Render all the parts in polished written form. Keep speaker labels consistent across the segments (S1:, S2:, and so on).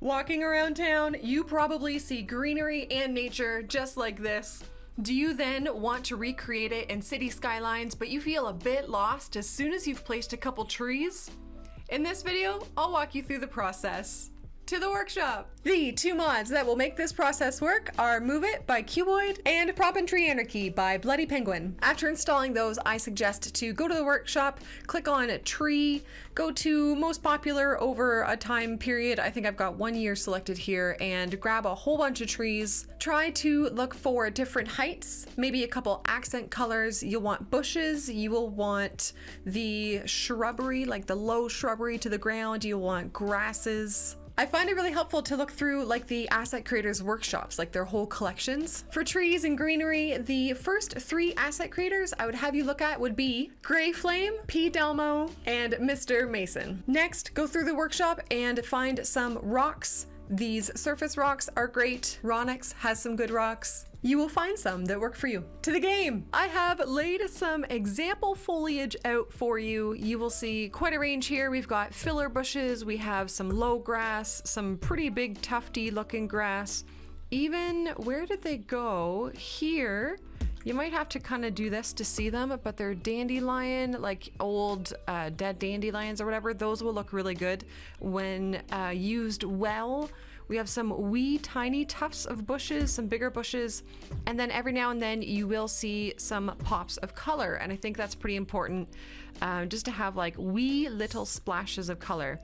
S1: Walking around town, you probably see greenery and nature just like this. Do you then want to recreate it in city skylines, but you feel a bit lost as soon as you've placed a couple trees? In this video, I'll walk you through the process. To the workshop! The two mods that will make this process work are Move It by Cuboid and Prop and Tree Anarchy by Bloody Penguin. After installing those, I suggest to go to the workshop, click on Tree, go to Most Popular over a time period. I think I've got 1 year selected here, and grab a whole bunch of trees. Try to look for different heights, maybe a couple accent colors. You'll want bushes, you will want the shrubbery, like the low shrubbery to the ground, you'll want grasses. I find it really helpful to look through like the asset creators workshops, like their whole collections. For trees and greenery, the first 3 asset creators I would have you look at would be Greyflame, pdelmo, and MrMaison. Next, go through the workshop and find some rocks. These surface rocks are great. Ronix has some good rocks. You will find some that work for you. To the game! I have laid some example foliage out for you. You will see quite a range here. We've got filler bushes, we have some low grass, some pretty big tufty looking grass. Even, where did they go? Here, you might have to kind of do this to see them, but they're dandelion, like old dead dandelions or whatever. Those will look really good when used well. We have some wee tiny tufts of bushes, some bigger bushes, and then every now and then you will see some pops of color. And I think that's pretty important, just to have like wee little splashes of color.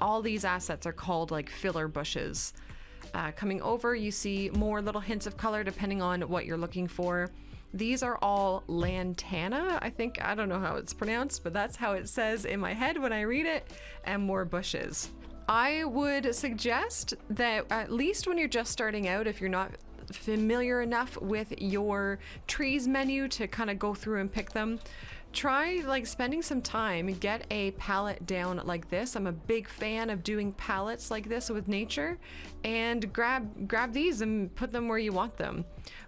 S1: All these assets are called like filler bushes. Coming over, you see more little hints of color depending on what you're looking for. These are all lantana, I don't know how it's pronounced, but that's how it says in my head when I read it, and more bushes. I would suggest that at least when you're just starting out, if you're not familiar enough with your trees menu to kind of go through and pick them, try like spending some time, get a palette down like this. I'm a big fan of doing palettes like this with nature, and grab these and put them where you want them.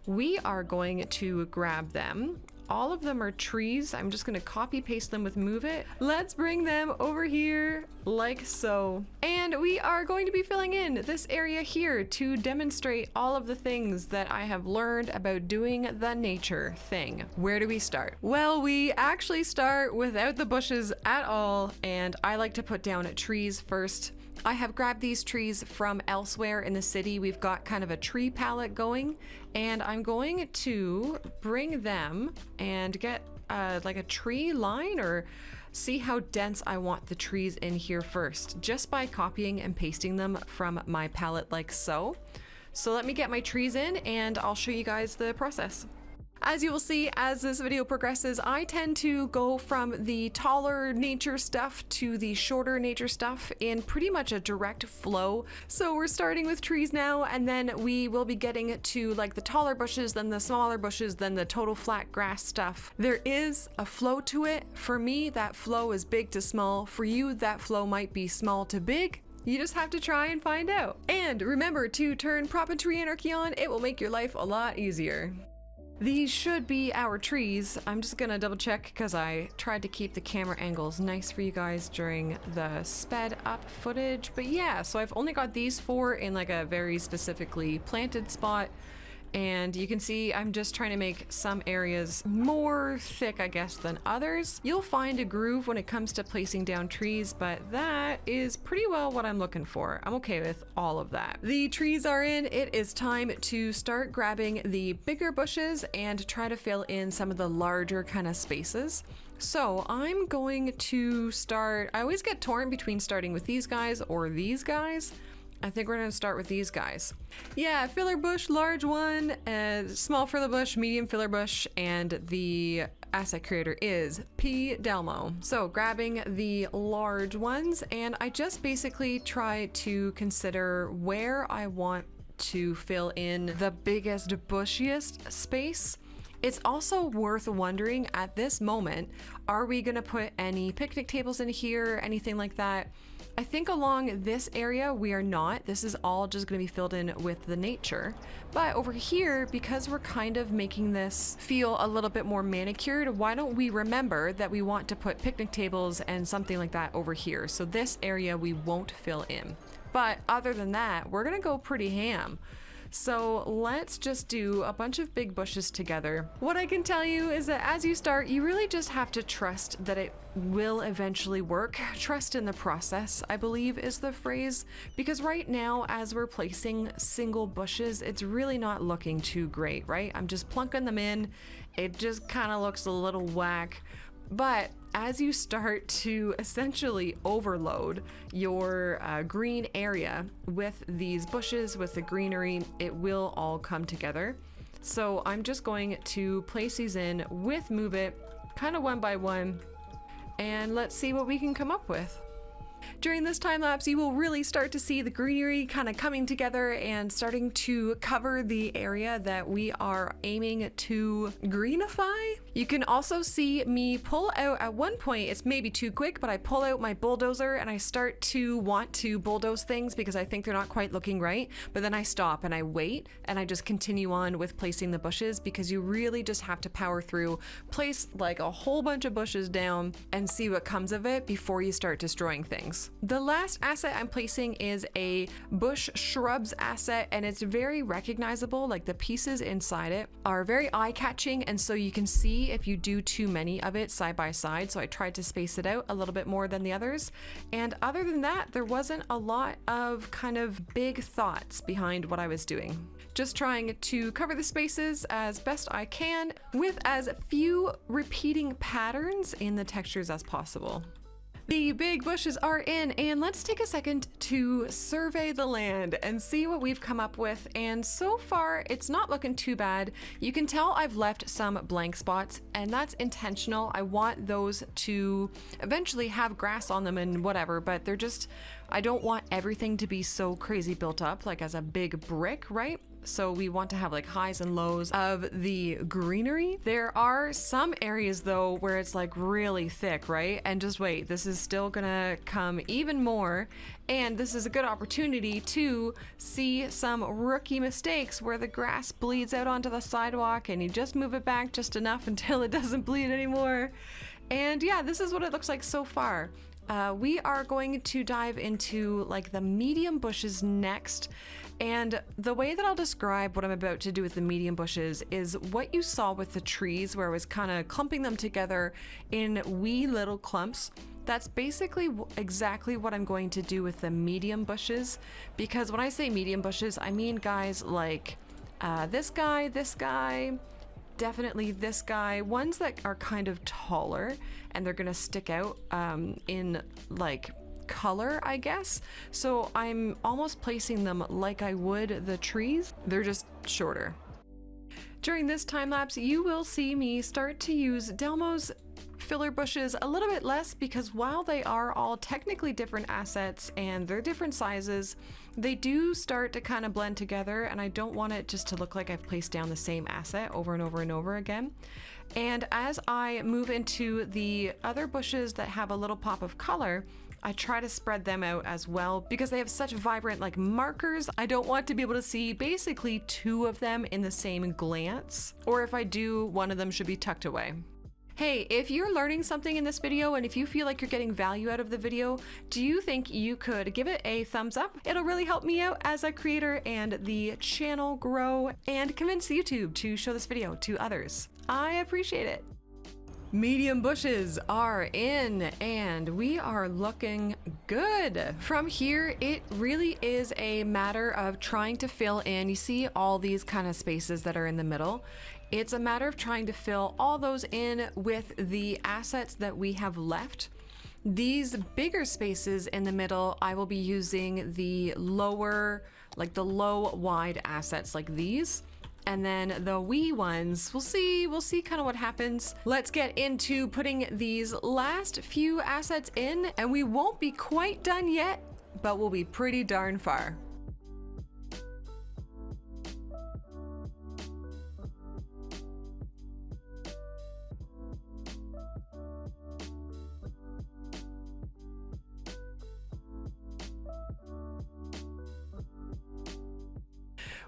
S1: We are going to grab them. All of them are trees. I'm just going to copy paste them with Move It. Let's bring them over here like so. And we are going to be filling in this area here to demonstrate all of the things that I have learned about doing the nature thing. Where do we start? Well, we actually start without the bushes at all, and I like to put down trees first. I have grabbed these trees from elsewhere in the city. We've got kind of a tree palette going, and I'm going to bring them and get like a tree line, or see how dense I want the trees in here first, just by copying and pasting them from my palette like so. So let me get my trees in and I'll show you guys the process. As you will see as this video progresses, I tend to go from the taller nature stuff to the shorter nature stuff in pretty much a direct flow. So we're starting with trees now, and then we will be getting to like the taller bushes, then the smaller bushes, then the total flat grass stuff. There is a flow to it. For me, that flow is big to small. For you, that flow might be small to big. You just have to try and find out. And remember to turn Prop and Tree Anarchy on. It will make your life a lot easier. These should be our trees. I'm just gonna double check because I tried to keep the camera angles nice for you guys during the sped up footage. But yeah, so I've only got these 4 in like a very specifically planted spot. And you can see I'm just trying to make some areas more thick, I guess, than others. You'll find a groove when it comes to placing down trees, but that is pretty well what I'm looking for. I'm okay with all of that. The trees are in. It is time to start grabbing the bigger bushes and try to fill in some of the larger kind of spaces. So I'm going to start, I always get torn between starting with these guys or these guys. I think we're gonna start with these guys. Yeah, filler bush, large one, small filler bush, medium filler bush, and the asset creator is pdelmo. So grabbing the large ones, and I just basically try to consider where I want to fill in the biggest, bushiest space. It's also worth wondering at this moment, are we gonna put any picnic tables in here, anything like that? I think along this area we are not. This is all just going to be filled in with the nature. But over here, because we're kind of making this feel a little bit more manicured, why don't we remember that we want to put picnic tables and something like that over here. So this area we won't fill in. But other than that, we're gonna go pretty ham. So let's just do a bunch of big bushes together. What I can tell you is that as you start, you really just have to trust that it will eventually work. Trust in the process, I believe is the phrase, because right now, as we're placing single bushes, it's really not looking too great, right? I'm just plunking them in. It just kind of looks a little whack. But as you start to essentially overload your green area with these bushes, with the greenery, it will all come together. So I'm just going to place these in with Move It, kind of one by one, and let's see what we can come up with. During this time lapse, you will really start to see the greenery kind of coming together and starting to cover the area that we are aiming to greenify. You can also see me pull out at one point, it's maybe too quick, but I pull out my bulldozer and I start to want to bulldoze things because I think they're not quite looking right. But then I stop and I wait and I just continue on with placing the bushes, because you really just have to power through, place like a whole bunch of bushes down and see what comes of it before you start destroying things. The last asset I'm placing is a bush shrubs asset, and it's very recognizable. Like the pieces inside it are very eye-catching, and so you can see if you do too many of it side by side. So I tried to space it out a little bit more than the others. And other than that, there wasn't a lot of kind of big thoughts behind what I was doing. Just trying to cover the spaces as best I can with as few repeating patterns in the textures as possible. The big bushes are in, and let's take a second to survey the land and see what we've come up with. And so far, it's not looking too bad. You can tell I've left some blank spots, and that's intentional. I want those to eventually have grass on them and whatever, but they're just, I don't want everything to be so crazy built up like as a big brick, right? So we want to have like highs and lows of the greenery. There are some areas though where it's like really thick, right? And just wait, this is still gonna come even more. And this is a good opportunity to see some rookie mistakes where the grass bleeds out onto the sidewalk and you just move it back just enough until it doesn't bleed anymore. And yeah, this is what it looks like so far. We are going to dive into like the medium bushes next. And the way that I'll describe what I'm about to do with the medium bushes is what you saw with the trees, where I was kind of clumping them together in wee little clumps. That's basically exactly what I'm going to do with the medium bushes. Because when I say medium bushes, I mean guys like this guy, definitely this guy, ones that are kind of taller and they're gonna stick out in like color, I guess. So I'm almost placing them like I would the trees. They're just shorter. During this time lapse, you will see me start to use pdelmo's filler bushes a little bit less, because while they are all technically different assets and they're different sizes, they do start to kind of blend together, and I don't want it just to look like I've placed down the same asset over and over and over again. And as I move into the other bushes that have a little pop of color, I try to spread them out as well, because they have such vibrant like markers. I don't want to be able to see basically two of them in the same glance, or if I do, one of them should be tucked away. Hey, if you're learning something in this video and if you feel like you're getting value out of the video, do you think you could give it a thumbs up? It'll really help me out as a creator and the channel grow, and convince YouTube to show this video to others. I appreciate it. Medium bushes are in, and we are looking good. From here, it really is a matter of trying to fill in. You see all these kind of spaces that are in the middle. It's a matter of trying to fill all those in with the assets that we have left. These bigger spaces in the middle, I will be using the lower, like the low wide assets like these. And then the wee ones, we'll see kind of what happens. Let's get into putting these last few assets in, and we won't be quite done yet, but we'll be pretty darn far.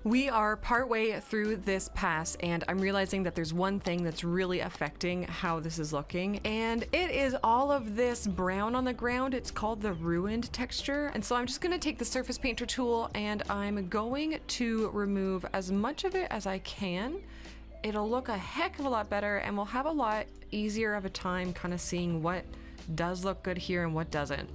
S1: We are partway through this pass and I'm realizing that there's one thing that's really affecting how this is looking, and it is all of this brown on the ground. It's called the ruined texture. And so I'm just gonna take the surface painter tool and I'm going to remove as much of it as I can. It'll look a heck of a lot better and we'll have a lot easier of a time kind of seeing what does look good here and what doesn't.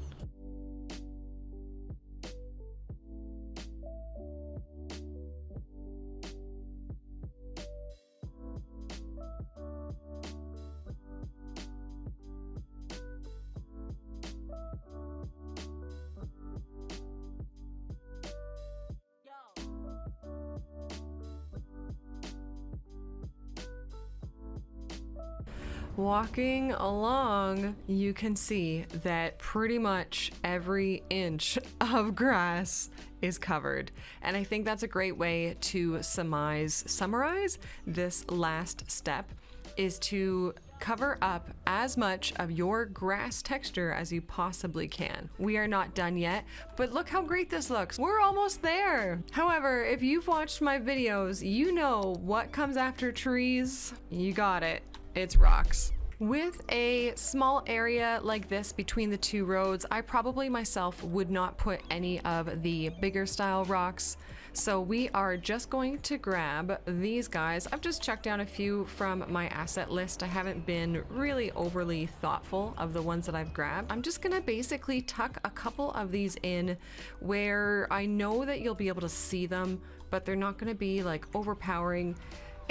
S1: Walking along, you can see that pretty much every inch of grass is covered. And I think that's a great way to summarize this last step, is to cover up as much of your grass texture as you possibly can. We are not done yet, but look how great this looks. We're almost there. However, if you've watched my videos, you know what comes after trees. You got it. It's rocks. With a small area like this between the two roads, I probably myself would not put any of the bigger style rocks. So we are just going to grab these guys. I've just checked down a few from my asset list. I haven't been really overly thoughtful of the ones that I've grabbed. I'm just gonna basically tuck a couple of these in where I know that you'll be able to see them, but they're not gonna be like overpowering.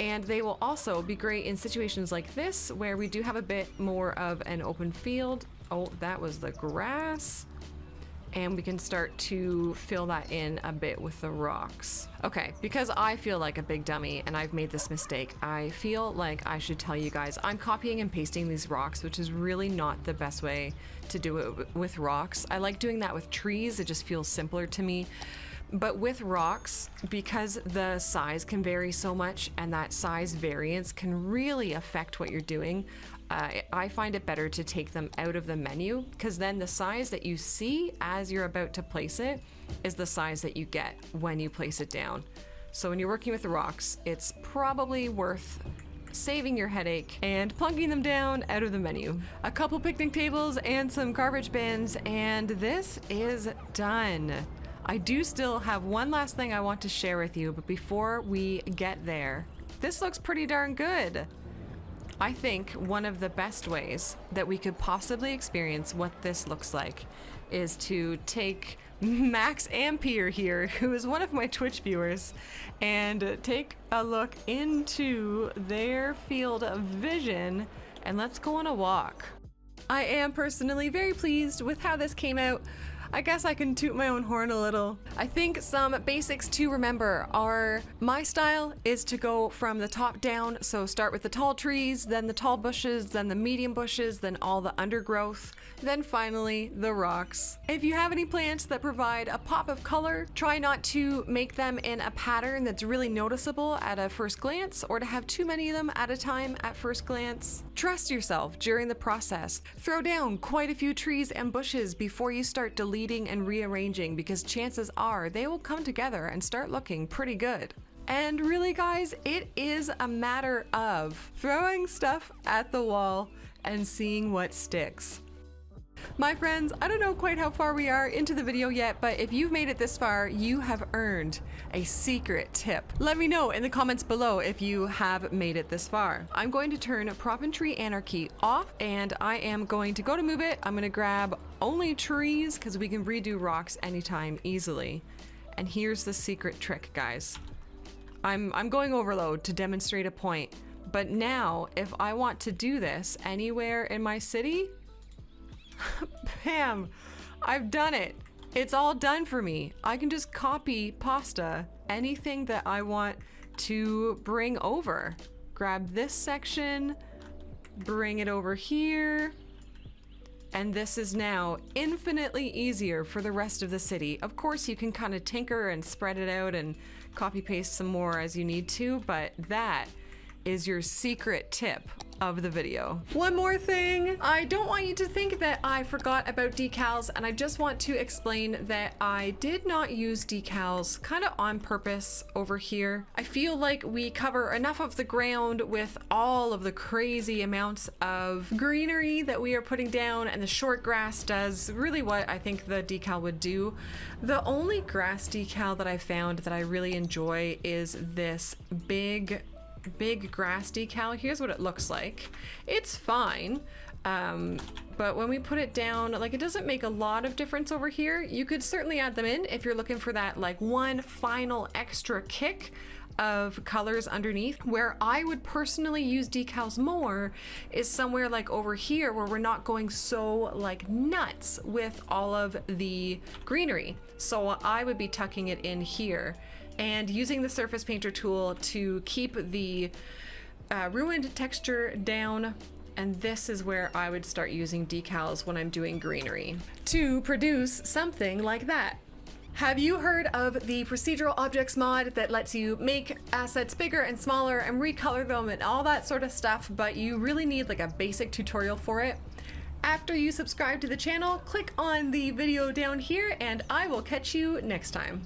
S1: And they will also be great in situations like this where we do have a bit more of an open field. Oh, that was the grass. And we can start to fill that in a bit with the rocks. Okay, because I feel like a big dummy and I've made this mistake, I feel like I should tell you guys, I'm copying and pasting these rocks, which is really not the best way to do it with rocks. I like doing that with trees, it just feels simpler to me. But with rocks, because the size can vary so much and that size variance can really affect what you're doing, I find it better to take them out of the menu, because then the size that you see as you're about to place it is the size that you get when you place it down. So when you're working with the rocks, it's probably worth saving your headache and plunking them down out of the menu. A couple picnic tables and some garbage bins, and this is done. I do still have one last thing I want to share with you, but before we get there, this looks pretty darn good. I think one of the best ways that we could possibly experience what this looks like is to take Max Ampere here, who is one of my Twitch viewers, and take a look into their field of vision, and let's go on a walk. I am personally very pleased with how this came out. I guess I can toot my own horn a little. I think some basics to remember are, my style is to go from the top down, so start with the tall trees, then the tall bushes, then the medium bushes, then all the undergrowth, then finally the rocks. If you have any plants that provide a pop of color, try not to make them in a pattern that's really noticeable at a first glance, or to have too many of them at a time at first glance. Trust yourself during the process. Throw down quite a few trees and bushes before you start deleting and rearranging, because chances are they will come together and start looking pretty good. And really guys, it is a matter of throwing stuff at the wall and seeing what sticks. My friends, I don't know quite how far we are into the video yet, but if you've made it this far, you have earned a secret tip. Let me know in the comments below if you have made it this far. I'm going to turn Prop and Tree Anarchy off, and I am going to go to move it. I'm gonna grab only trees because we can redo rocks anytime easily. And here's the secret trick, guys. I'm going overload to demonstrate a point, but now if I want to do this anywhere in my city, bam, I've done it. It's all done for me. I can just copy pasta, anything that I want to bring over. Grab this section, bring it over here, and this is now infinitely easier for the rest of the city. Of course, you can kind of tinker and spread it out and copy paste some more as you need to, but that is your secret tip of the video. One more thing, I don't want you to think that I forgot about decals, and I just want to explain that I did not use decals kind of on purpose over here. I feel like we cover enough of the ground with all of the crazy amounts of greenery that we are putting down, and the short grass does really what I think the decal would do. The only grass decal that I found that I really enjoy is this big grass decal. Here's what it looks like. It's fine, but when we put it down, like, it doesn't make a lot of difference over here. You could certainly add them in if you're looking for that like one final extra kick of colors underneath. Where I would personally use decals more is somewhere like over here, where we're not going so like nuts with all of the greenery. So I would be tucking it in here and using the surface painter tool to keep the ruined texture down. And this is where I would start using decals when I'm doing greenery to produce something like that. Have you heard of the procedural objects mod that lets you make assets bigger and smaller and recolor them and all that sort of stuff, but you really need like a basic tutorial for it? After you subscribe to the channel, click on the video down here and I will catch you next time.